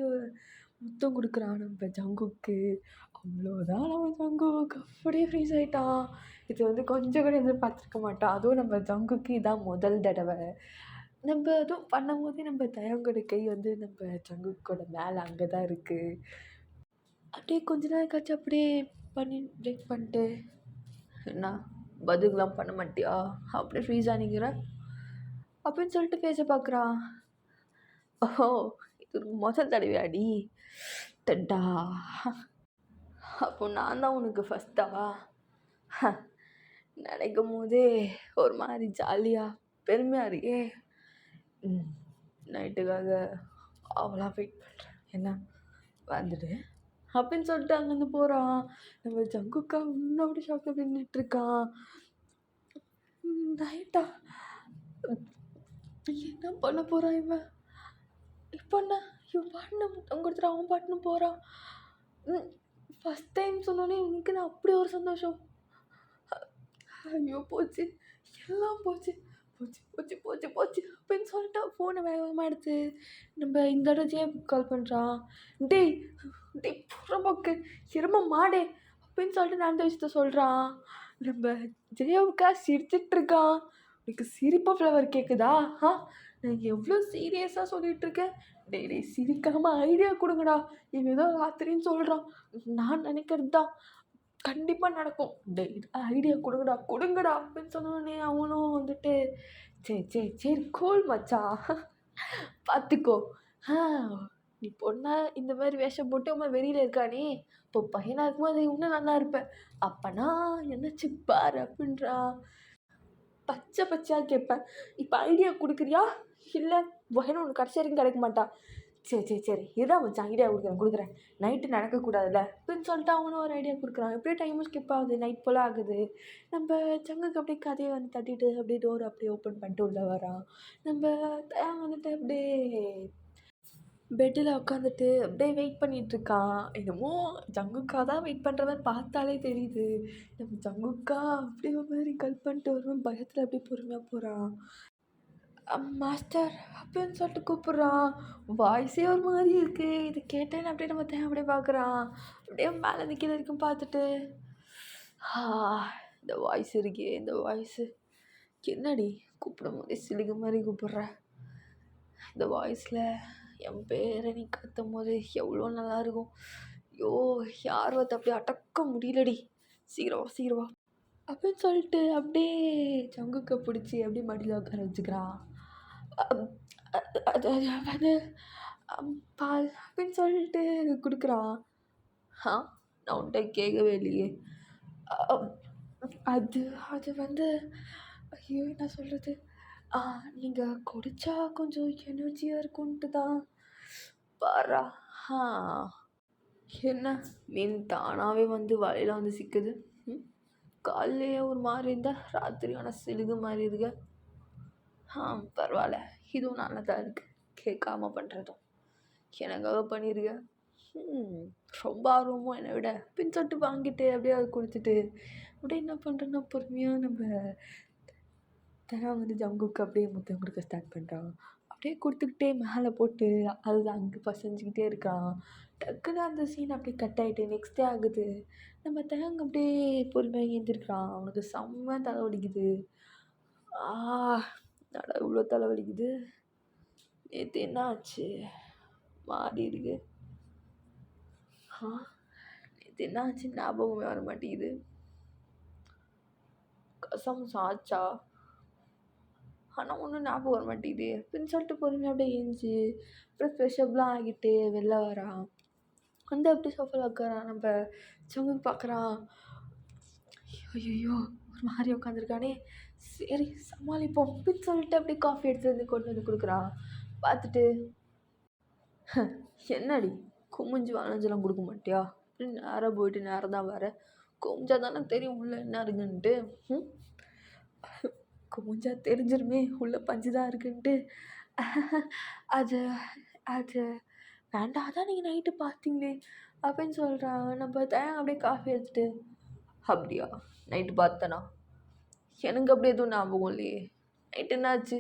Speaker 1: முத்தம் கொடுக்குறான் நம்ம ஜங்குக்கு. அவ்வளோதான், நம்ம ஜங்குக்கு அப்படியே ஃப்ரீஸ் ஆகிட்டான். இது வந்து கொஞ்சம் கூட எதிர்பார்த்துருக்க மாட்டான். அதுவும் நம்ம ஜங்குக்கு இதான் முதல் தடவை. நம்ம அதுவும் பண்ணும்போதே நம்ம தயங்கோட கை வந்து நம்ம ஜங்குக்கோட மேலே அங்கே தான் இருக்குது. அப்படியே கொஞ்ச நேரம் கழிச்சு அப்படியே பண்ணி பிரேக் பண்ணிட்டு, என்ன பதிலாம் பண்ண மாட்டியா அப்படியே ஃப்ரீஸ் ஆனிக்கிற அப்படின்னு சொல்லிட்டு பேச பார்க்குறான். ஓ, இது முதல் தடவையாடி டட்டா, அப்போ நான் தான் உனக்கு ஃபஸ்ட்டா? நினைக்கும் போதே ஒரு மாதிரி ஜாலியாக பெருமையாக இருக்கே. நைட்டுக்காக அவளா வெயிட் பண்ணுறேன், என்ன வந்துடு அப்படின்னு சொல்லிட்டு அங்கேருந்து போகிறான். நம்ம ஜங்குக்கா இன்னும் அப்படி ஷாப்பில் நின்றுட்டுருக்கான். நைட்டா என்ன பண்ண போகிறான் இவன்? இப்போ என்ன இவன் பாட்டுன்னு முத்தம் கொடுத்துட்டு அவன் பாட்டுன்னு போகிறான். ஃபஸ்ட் டைம் சொன்னோன்னே எனக்கு நான் அப்படி ஒரு சந்தோஷம். ஐயோ போச்சு, எல்லாம் போச்சு போச்சு போச்சு போச்சு போச்சு அப்படின்னு சொல்லிட்டு ஃபோனை வேகமாக எடுத்து நம்ம இந்த இடத்தையே கால் பண்ணுறான். டேய் டேய் புறம்போக்கு எரும மாடே அப்படின்னு சொல்லிட்டு நடந்த விஷயத்த சொல்கிறான். நம்ம ஜெயாவுக்கா சிரிச்சிட்ருக்கான். உனக்கு சிரிப்பாக ஃப்ளவர் கேட்குதா? நான் எவ்வளோ சீரியஸாக சொல்லிகிட்ருக்கேன். டெய்லி சிரிக்காமல் ஐடியா கொடுங்கடா, இவன் ஏதோ ராத்திரின்னு சொல்கிறான், நான் நினைக்கிறது தான் கண்டிப்பாக நடக்கும், டெய்லி ஐடியா கொடுங்கடா அப்படின்னு சொன்னோடனே அவனும் வந்துட்டு சரி சரி சரி கூல் மச்சா பார்த்துக்கோ. நீ பொண்ணா இந்த மாதிரி வேஷம் போட்டு அம்மா வெளியில் இருக்கானே, இப்போ பையனாக இருக்கும்போது இன்னும் நல்லா இருப்பேன், அப்பனா என்னச்சு பாரு அப்படின்றா. பச்சை பச்சையாக கேட்பேன், இப்போ ஐடியா கொடுக்குறியா இல்லை பையனை உனக்கு கடைசி வரைக்கும் கிடைக்க மாட்டா. சரி சரி சரி இதான் மச்சான் ஐடியா கொடுக்குறேன், நைட்டு நடக்கக்கூடாதுல்ல அப்படின்னு சொல்லிட்டு அவனும் ஒரு ஐடியா கொடுக்குறான். எப்படியே டைமும் ஸ்கிப் ஆகுது, நைட் போல் ஆகுது. நம்ம சங்குக்கு அப்படியே கதையை வந்து தட்டிட்டு அப்படியே டோர் அப்படியே ஓப்பன் பண்ணிட்டு உள்ளே வரான். நம்ம வந்துட்டு அப்படியே பெட்டில் உட்காந்துட்டு அப்படியே வெயிட் பண்ணிகிட்ருக்கான். என்னமோ ஜங்குக்கா தான் வெயிட் பண்ணுற மாதிரி பார்த்தாலே தெரியுது. நம்ம ஜங்குக்கா அப்படியே ஒரு மாதிரி கல் பண்ணிட்டு வருவேன், பயத்தில் அப்படியே பொறுமையாக போகிறான். மாஸ்டர் அப்படின்னு சொல்லிட்டு கூப்பிட்றான். வாய்ஸே ஒரு மாதிரி இருக்குது. இது கேட்டேன்னு அப்படியே நம்ம அப்படியே பார்க்குறான். அப்படியே மேலே நிற்கிற வரைக்கும் பார்த்துட்டு இந்த வாய்ஸ் இருக்கே, இந்த வாய்ஸு என்னடி கூப்பிடும் போதே சிலுகு மாதிரி கூப்பிட்ற, இந்த வாய்ஸில் என் பேரை நீ கத்தும் போது எவ்வளோ நல்லாயிருக்கும். ஐயோ ஆர்வத்தை அப்படியே அடக்க முடியலடி, சீக்கிரவா அப்படின்னு சொல்லிட்டு அப்படியே ஜங்குக்கை பிடிச்சி அப்படியே மடியில் உட்கார வச்சுக்கிறான். அது வந்து பால் அப்படின்னு சொல்லிட்டு கொடுக்குறான். நான் உன்கிட்ட கேட்கவே இல்லையே. அது அது வந்து ஐயோ என்ன சொல்கிறது, நீங்கள் குடித்தா கொஞ்சம் எனர்ஜியாக இருக்கும்ன்ட்டு தான். பாரா என்ன மீன் தானாகவே வந்து வலையில் வந்து சிக்குது. காலையிலேயே ஒரு மாதிரி இருந்தால் ராத்திரியான சிலுகு மாதிரி இருக்க. பரவாயில்ல, இதுவும் நல்லா தான் இருக்குது, கேட்காம பண்ணுறதும் எனக்காக பண்ணியிருக்க. ரொம்ப ஆர்வமும் என்னை விட அப்படின்னு சொல்லிட்டு வாங்கிட்டு அப்படியே அதை கொடுத்துட்டு அப்படியே என்ன பண்ணுறேன்னா பொறுமையாக நம்ம வந்து ஜங்குக்கு அப்படியே முத்தம் கொடுக்க ஸ்டார்ட் பண்ணுறான். அப்படியே கொடுத்துக்கிட்டே மேலே போட்டு அது அங்கே பசஞ்சிக்கிட்டே இருக்கான். டக்குன்னு அந்த சீன் அப்படியே கட் ஆகிட்டு நெக்ஸ்ட் டே ஆகுது. நம்ம தேங்க அப்படியே பொறுமையாக ஏந்திருக்கிறான். அவனுக்கு செம்ம தலைவலிக்குது. நட இவ்வளோ தலைவலிக்குது, நேற்று என்ன ஆச்சு மாறி இருக்கு. நேற்று என்ன ஆச்சு ஞாபகமே வர மாட்டேங்குது. கசம் சாச்சா ஆனால் ஒன்றும் ஞாபகம் வர மாட்டேங்குது அப்படின்னு சொல்லிட்டு பொறுமையாக அப்படியே ஏஞ்சி அப்புறம் ஃப்ரெஷ்அப்லாம் ஆகிட்டு வெளில வரான். வந்து அப்படியே சோஃபாவில் உட்காரான். நம்ம சங்குக்கு பார்க்குறான். ஐயோ ஒரு மாதிரி உட்காந்துருக்கானே, சரி சமாளிப்போம் அப்படின்னு சொல்லிட்டு அப்படியே காஃபி எடுத்து வந்து கொண்டு வந்து கொடுக்குறான். பார்த்துட்டு என்னடி குமிஞ்சு வளைஞ்செல்லாம் கொடுக்க மாட்டியா? அப்படின்னு நேராக போயிட்டு நேரம் தான் வர. குமிஞ்சா தானே தெரியும் உள்ள என்ன இருக்குன்ட்டு. குமிஞ்சா தெரிஞ்சிருமே உள்ள பஞ்சு தான் இருக்குன்ட்டு. அது அது வேண்டாம், அதான் நீங்கள் நைட்டு பார்த்தீங்களே அப்படின்னு சொல்கிறான். நம்ம தயாங்க அப்படியே காஃபி எடுத்துட்டு, அப்படியா நைட்டு பார்த்தேனா? எனக்கு அப்படி எதுவும் ஞாபகம் இல்லையே. நைட்டு என்னாச்சு?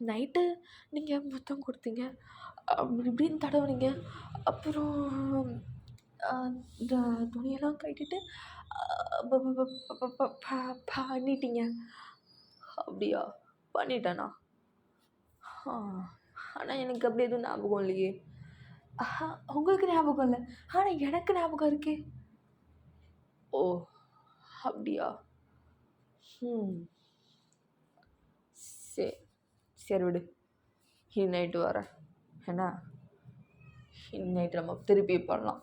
Speaker 1: நைட்டு நீங்கள் முத்தம் கொடுத்தீங்க, அப்படி இப்படின்னு தடவுனீங்க, அப்புறம் இந்த துணியெல்லாம் கட்டிட்டு பண்ணிட்டீங்க. அப்படியா? பண்ணிட்டேனா? ஆனால் எனக்கு அப்படி எதுவும் ஞாபகம் இல்லையே. உங்களுக்கு ஞாபகம் இல்லை, ஆனால் எனக்கு ஞாபகம் இருக்கே. ஓ அப்படியா? சரி சரி விடு, இன்னி நைட்டு வரேன். என்ன இன்னி நைட்டு நம்ம திருப்பி பண்ணலாம்.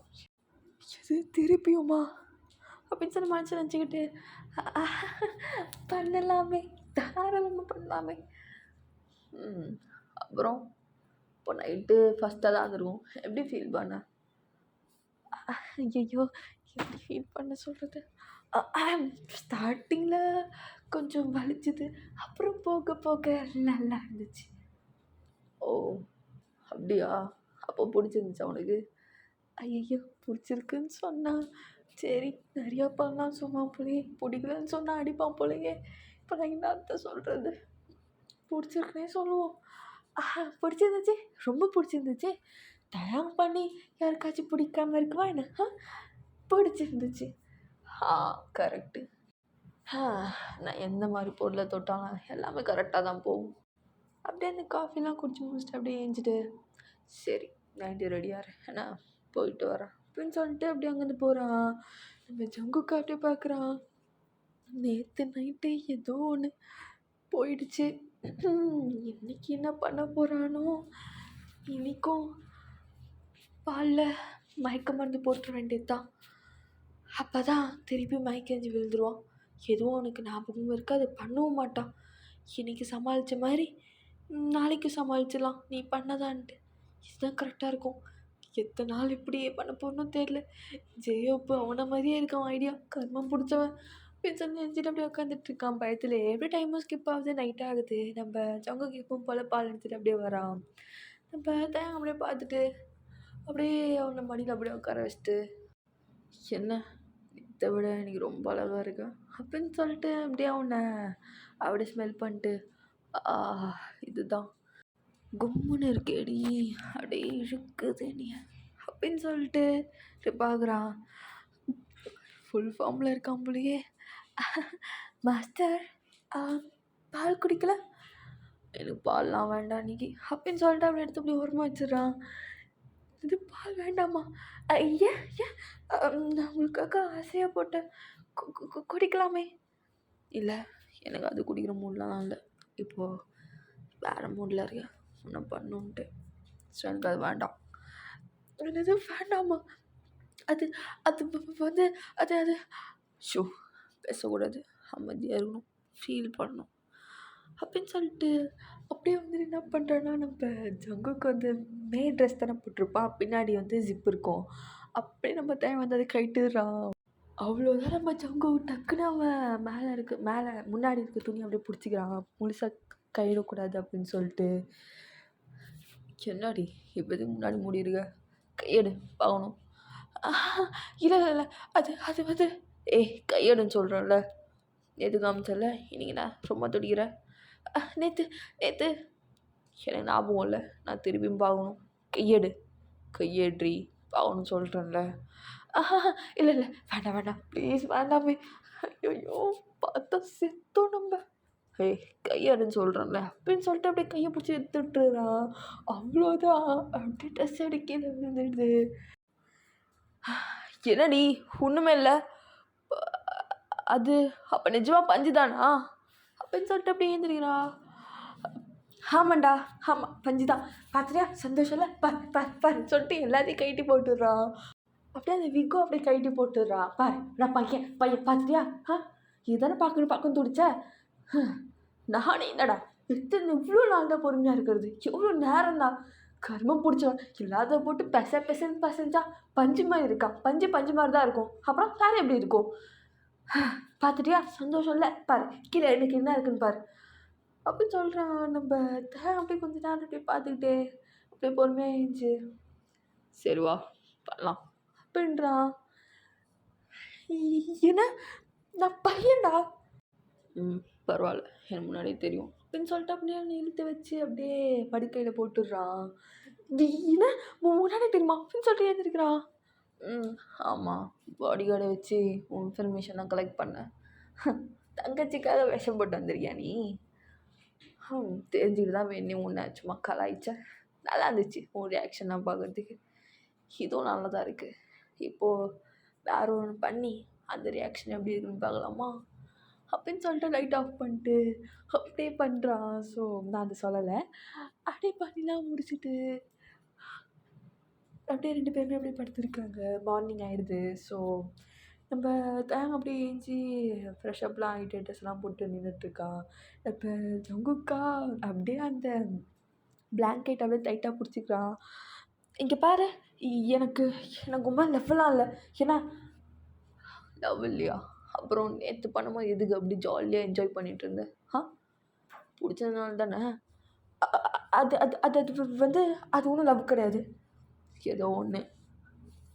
Speaker 1: இது திருப்பியுமா அப்படின்னு சொல்லி மனசு நினச்சிக்கிட்டு பண்ணலாமே, தாராளமாக பண்ணலாமே. அப்புறம் இப்போ நைட்டு ஃபஸ்ட்டாக தான் இருக்கும். எப்படி ஃபீல் பண்ண? ஐயோ எப்படி ஃபீல் பண்ண சொல்கிறது? ஸ்டார்டிங்கில் கொஞ்சம் வலிச்சுது, அப்புறம் போக போக நல்லா இருந்துச்சு. ஓ அப்படியா? அப்போ பிடிச்சிருந்துச்சா உனக்கு? ஐயோ பிடிச்சிருக்குன்னு சொன்னால் சரி நிறையா பண்ணலாம் சும்மா போலே, பிடிக்கலன்னு சொன்னால் அடிப்பான் போலையே. இப்போ நான் என்னத்த சொல்கிறது? பிடிச்சிருக்குனே சொல்லுவோம். பிடிச்சிருந்துச்சு, ரொம்ப பிடிச்சிருந்துச்சு. தயார் பண்ணி யாருக்காச்சும் பிடிக்காம இருக்குவா என்ன? பிடிச்சிருந்துச்சு. கரெக்டு. நான் எந்த மாதிரி பொருளை தொட்டாலும் எல்லாமே கரெக்டாக தான் போகும். அப்படியே அந்த காஃபிலாம் குடிச்சு முடிச்சுட்டு அப்படியே ஏஞ்சிட்டு, சரி நைட்டு ரெடியாரு ஏன்னா போயிட்டு வரேன் அப்படின்னு சொல்லிட்டு அப்படியே அங்கேருந்து போகிறான். நம்ம ஜங்குக்கு அப்படியே பார்க்குறான். நேற்று நைட்டு ஏதோ ஒன்று போயிடுச்சு. இன்னைக்கு என்ன பண்ண போகிறானோ? இன்றைக்கும் பாலில் மயக்க மருந்து போட்டுற வேண்டியது தான். அப்போ தான் திருப்பி மயக்கஞ்சி விழுந்துருவான். எதுவும் அவனுக்கு ஞாபகமும் இருக்காது, பண்ணவும் மாட்டான். இன்றைக்கி சமாளித்த மாதிரி நாளைக்கு சமாளிச்சிடலாம் நீ பண்ணதான்ட்டு. இதுதான் கரெக்டாக இருக்கும். எத்தனை நாள் இப்படியே பண்ண போகணும்னு தெரியல. ஜெயோ இப்போ அவனை மாதிரியே இருக்கான் ஐடியா, கர்மம் பிடிச்சவன் அப்படின்னு சொல்லி நினச்சிட்டு அப்படியே உட்காந்துட்ருக்கான் பயத்தில். எப்படி டைமும் ஸ்கிப் ஆகுது, நைட் ஆகுது. நம்ம ஜங்குக்கு எப்பவும் போல் பால் எடுத்துகிட்டு அப்படியே வரான். நம்ம தான் அப்படியே பார்த்துட்டு அப்படியே அவனை மடியில் அப்படியே உட்கார வச்சுட்டு, என்ன இதை விட எனக்கு ரொம்ப அழகாக இருக்கா அப்படின்னு சொல்லிட்டு அப்படியே அவனை அப்படியே ஸ்மெல் பண்ணிட்டு, இதுதான் கும்முன்னு இருக்கேடி, அப்படியே இழுக்குது நீ அப்படின்னு சொல்லிட்டு பார்க்குறான். ஃபுல் ஃபார்மில் இருக்கான் போலியே. மாஸ்டர் பால் குடிக்கல? எனக்கு பால்லாம் வேண்டாம் இன்றைக்கி அப்படின்னு சொல்லிட்டு அப்படி எடுத்து அப்படி ஓரமாக வச்சிடறான். இது பால் வேண்டாமா? ஏன் ஏன் நான் உங்களுக்காக ஆசையாக போட்டேன், குடிக்கலாமே. இல்லை எனக்கு அது குடிக்கிற மூடலாம் இல்லை, இப்போது வேறு மூடில் இருக்கேன் ஒன்று பண்ணுன்ட்டு. ஸோ எனக்கு அது வேண்டாம். என்னது வேண்டாமா? அது அது வந்து அது அது ஷோ பேசக்கூடாது, அமைதியாக இருக்கணும், ஃபீல் பண்ணணும் அப்படின்னு சொல்லிட்டு அப்படியே வந்து என்ன பண்ணுறான்னா, நம்ம ஜங்குக்கு வந்து மே ட்ரெஸ் தானே போட்டிருப்பான், பின்னாடி வந்து ஜிப் இருக்கும். அப்படியே நம்ம தேவை வந்து அதை கட்டிடுறான். அவ்வளோதான். நம்ம ஜங்கு டக்குன்னு அவன் மேலே முன்னாடி இருக்க துணி அப்படியே பிடிச்சிக்கிறான், முழுசாக கையிடக்கூடாது அப்படின்னு சொல்லிட்டு. என்னடி இப்போ எதுக்கு முன்னாடி மூடிருக்க, கையெடு பார்க்கணும். இல்லை இல்லை இல்லை அது அது வந்து கையெடுன்னு சொல்கிறேன்ல, நேற்று காமிச்சல, இன்னைக்கு நான் ரொம்ப துடிக்கிற. நேற்று நேற்று எனக்கு ஞாபகம் இல்லை, நான் திரும்பியும் பார்க்கணும். கையேட்ரி பார்க்கணும் சொல்கிறேன்ல. இல்லை இல்லை வேண்டாம் வேண்டாம் ப்ளீஸ் வேண்டாமே. ஐயோ பார்த்தா செத்தோம் நம்ம. கையெடுன்னு சொல்கிறேன்ல அப்படின்னு சொல்லிட்டு அப்படியே கையை பிடிச்சி எடுத்துட்டுறான். அவ்வளோதான், அப்படியே ட்ரெஸ் அடிக்கல விழுந்துடுது. என்னடி ஒன்றுமே இல்லை, அது அப்போ நிஜமாக பஞ்சு தானா அப்படின்னு சொல்லிட்டு அப்படியே ஏந்திரிக்கிறா. ஆமாண்டா ஆமாம் பஞ்சு தான், பார்த்துட்டியா சந்தோஷம் இல்லை, பார் சொல்லிட்டு எல்லாத்தையும் கைட்டி போட்டுடுறான். அப்படியே அந்த விக்கும் அப்படியே கைட்டி போட்டுடுறான். பாரு நான் பையன் பார்த்துட்டியா, இதுதானே பார்க்கணும் துடிச்ச. நானே என்னடா இவ்வளோ நாள் தான் பொறுமையாக இருக்கிறது, எவ்வளோ நேரம் தான். கர்மம் பிடிச்சவன் இல்லாத போட்டு பெசன்னு பசஞ்சா பஞ்சு மாதிரி இருக்கான். பஞ்சு மாதிரி தான் இருக்கும். அப்புறம் வேறு எப்படி இருக்கும்? பார்த்துட்டியா, சந்தோஷம் இல்லை பாரு, கீழே எனக்கு என்ன இருக்குன்னு பாரு அப்படின்னு சொல்கிறான். நம்ம அப்படியே கொஞ்ச நேரம் அப்படியே பார்த்துக்கிட்டே அப்படியே பொறுமையாக இருந்துச்சு. சரிவா பண்ணலாம் அப்படின்றான். என்ன, நான் பையன்டா. பரவாயில்ல, எனக்கு முன்னாடியே தெரியும் அப்படின்னு சொல்லிட்டு அப்படியே அவனை இழுத்து வச்சு அப்படியே படுக்கையில் போட்டுடுறான். என்ன முன்னாடி தெரியுமா அப்படின்னு சொல்லிட்டு எழுந்திருக்கிறான். ஆமாம், பாடி கார்டை வச்சு உன் இன்ஃபர்மேஷன்லாம் கலெக்ட் பண்ணேன். தங்கச்சிக்காக விஷம் போட்டு வந்திருக்கியா நீ? தெரிஞ்சுக்கிட்டு தான் வேணும் உன்னை சும்மா கலாய்ச்ச. நல்லா இருந்துச்சு உன் ரியாக்ஷன்லாம் பார்க்குறதுக்கு. இதுவும் நல்லா தான் இருக்குது. இப்போது வேறு ஒன்று பண்ணி அந்த ரியாக்ஷன் எப்படி இருக்குன்னு பார்க்கலாமா அப்படின்னு சொல்லிட்டு லைட் ஆஃப் பண்ணிட்டு அப்படியே பண்ணுறான். ஸோ நான் அதை சொல்லலை. அப்படியே பண்ணிலாம் முடிச்சுட்டு அப்படியே 2 பேருமே அப்படியே படுத்துருக்காங்க. மார்னிங் ஆகிடுது. ஸோ நம்ம அப்படியே ஏஞ்சி ஃப்ரெஷ்அப்லாம் ஆகிட்டு ட்ரெஸ்லாம் போட்டு நின்றுட்டுருக்கான். இப்போ ஜங்குக்கா அப்படியே அந்த பிளாங்கெட் அப்படியே டைட்டாக பிடிச்சிக்கிறான். இங்கே பாரு, எனக்கு ரொம்ப லெவலாம் இல்லை. ஏன்னா லவ் இல்லையா? அப்புறம் நேற்று பண்ணும்போது எதுக்கு அப்படி ஜாலியாக என்ஜாய் பண்ணிகிட்டு இருந்தேன்? பிடிச்சதுனால தானே. அது அது அது அது வந்து அது ஒன்றும் லவ் கிடையாது. ஏதோ ஒன்று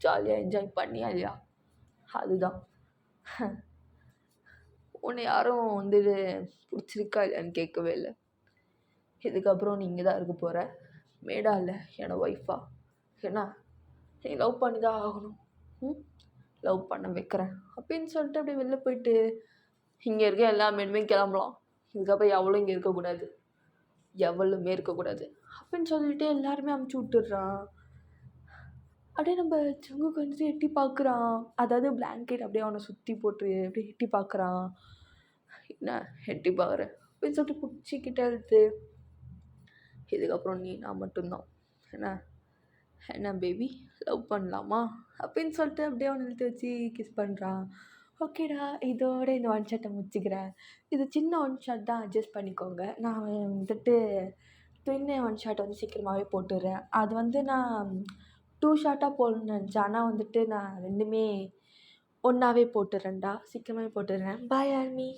Speaker 1: ஜாலியாக என்ஜாய் பண்ணியா இல்லையா? அதுதான். உன்னை யாரும் பிடிச்சிருக்கா இல்லையான்னு கேட்கவே இல்லை. இதுக்கப்புறம் நீ இங்கே தான் இருக்க போகிற. மேடா இல்லை என்னோட ஒய்ஃபா. ஏன்னா நீ லவ் பண்ணி தான் ஆகணும். லவ் பண்ண வைக்கிறேன் அப்படின்னு சொல்லிட்டு அப்படியே வெளில போயிட்டு இங்கே இருக்க எல்லா மேடுமே கிளம்பலாம். இதுக்கப்புறம் எவ்வளோ இங்கே இருக்கக்கூடாது, எவ்வளவுமே இருக்கக்கூடாது அப்படின்னு சொல்லிட்டு எல்லாருமே அமுச்சு விட்டுடுறான். அப்படியே நம்ம ஜங்குக்கு வந்துட்டு எட்டி பார்க்குறான். அதாவது பிளாங்கெட் அப்படியே அவனை சுற்றி போட்டு அப்படியே எட்டி பார்க்குறான். என்ன எட்டி பார்க்குற அப்படின்னு சொல்லிட்டு பிடிச்சிக்கிட்டே இழுத்து, இதுக்கப்புறம் நீ நான் மட்டும்தான். என்ன பேபி லவ் பண்ணலாமா அப்படின்னு சொல்லிட்டு அப்படியே அவனை இழுத்து வச்சு கிஸ் பண்ணுறான். ஓகேடா, இதோட இந்த ஒன் ஷாட்டை முடிச்சுக்கிறேன். இது சின்ன ஒன் ஷாட் தான், அட்ஜஸ்ட் பண்ணிக்கோங்க. நான் வந்துட்டு ட்வின் ஒன் ஷாட் வந்து சீக்கிரமாகவே போட்டுடுறேன். அது நான் 2 ஷார்ட்டாக போடணும்னு நினச்சேன். ஆனால் வந்துட்டு நான் 2மே ஒன்றாவே போட்டுடுறேன்டா, சீக்கிரமாகவே போட்டுடுறேன். பாய் ஆர்மி.